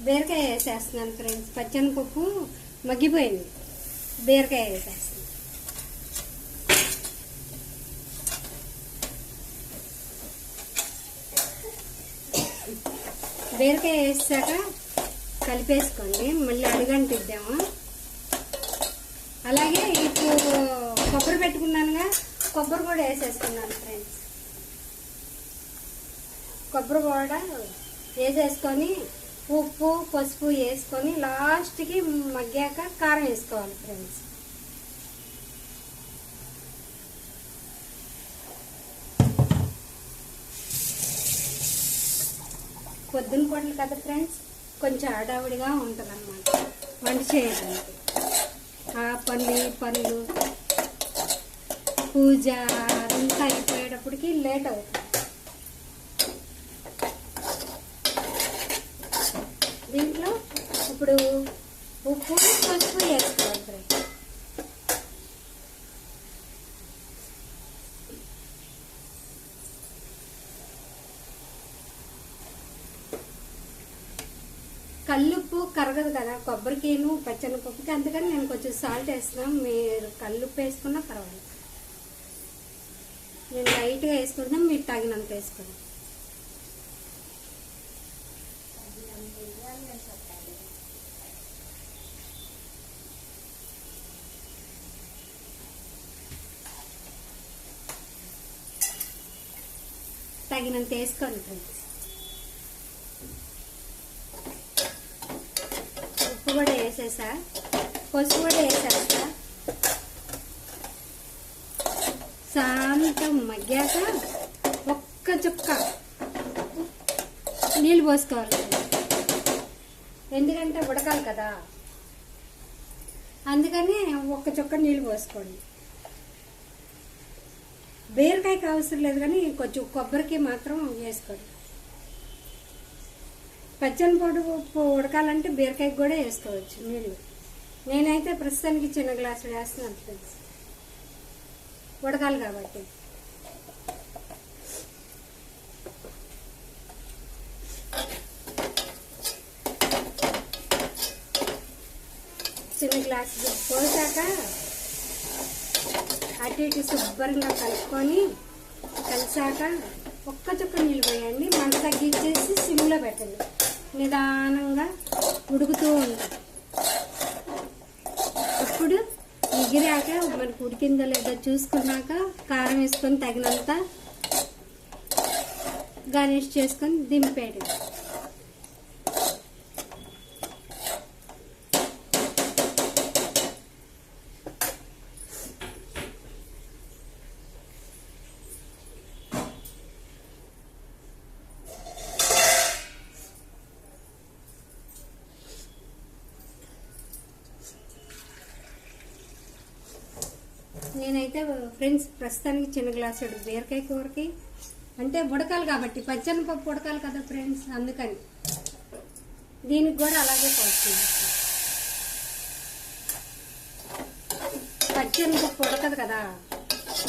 బీరకాయ వేసేస్తున్నాను ఫ్రెండ్స్. పచ్చెనపప్పు మగ్గిపోయింది, బీరకాయ వేసేస్తున్నాను. బీరకాయ వేసాక కలిపేసుకోండి, మళ్ళీ అడుగంటిద్దాము. అలాగే ఇప్పుడు కొబ్బరి పెట్టుకున్నానుగా, కొబ్బరి కూడా వేసేసుకున్నాను ఫ్రెండ్స్. కొబ్బరి కూడా వేసేసుకొని ఉప్పు పసుపు వేసుకొని లాస్ట్కి మగ్గాక కారం వేసుకోవాలి ఫ్రెండ్స్. పొద్దున పూటలు కదా ఫ్రెండ్స్, కొంచెం హడావుడిగా ఉంటుంది అన్నమాట వంట చేయడానికి. ఆ పనులు పూజ అంతా అయిపోయేటప్పటికి లేట్ అవుతుంది. దీంట్లో ఇప్పుడు ఉప్పు పసుపు వేసుకోవాలి ఫ్రెండ్స్. కల్లుప్పు కరగదు కదా కొబ్బరికిను పచ్చెనపప్పుకి, అందుకని నేను కొంచెం సాల్ట్ వేస్తున్నాను. మీరు కల్లుప్పు వేసుకున్నా పర్వాలేదు. నేను లైట్గా వేసుకుంటాం, మీరు తగినంత వేసుకోండి. తగినంత వేసుకోండి ఫ్రెండ్స్. ఉప్పు కూడా వేసేసా, పసుపు కూడా వేసేస్తా. శాంతం మగ్గాక ఒక్క చుక్క నీళ్ళు పోసుకోవాలి, ఎందుకంటే ఉడకాలి కదా, అందుకని ఒక్క చుక్క నీళ్ళు పోసుకోండి. బీరకాయకి అవసరం లేదు కానీ కొంచెం కొబ్బరికి మాత్రం వేసుకోండి. పచ్చెనపప్పు ఉడకాలంటే బీరకాయకి కూడా వేసుకోవచ్చు నీళ్ళు. నేనైతే ప్రస్తుతానికి చిన్న గ్లాసు వేస్తున్నాను ఫ్రెండ్స్, ఉడకాలి కాబట్టి. చిన్న గ్లాసు పోసాక అటు ఇటు శుభ్రంగా కలుపుకొని కలిసాక ఒక్క చుక్క నీళ్ళు పోయండి. మంట తగ్గించేసి సిమ్లో పెట్టండి, నిదానంగా ఉడుకుతూ ఉంటుంది. అప్పుడు ఎగిరాక మనకు ఉడికిందో లేదో చూసుకున్నాక కారం వేసుకొని తగినంత గార్నిష్ చేసుకొని దింపేయడం. నేనైతే ఫ్రెండ్స్ ప్రస్తుతానికి చిన్న గ్లాసు బీరకాయ కూరకి అంటే ఉడకాలి కాబట్టి, పచ్చెనపప్పు ఉడకాలి కదా ఫ్రెండ్స్, అందుకని దీనికి కూడా అలాగే పోస్తుంది. పచ్చెనపప్పు ఉడకదు కదా,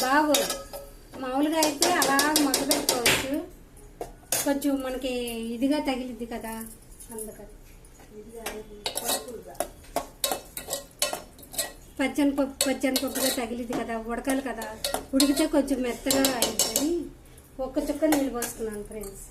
బాగోదు. మామూలుగా అయితే అలా మగ్గబెట్టుకోవచ్చు, కొంచెం మనకి ఇదిగా తగిలిద్ది కదా, అందుకని పచ్చెనపప్పుగా తగిలింది కదా, ఉడకాలి కదా, ఉడికితే కొంచెం మెత్తగా అయిందని ఒక్క చుక్క నీళ్ళు పోసుకున్నాను ఫ్రెండ్స్.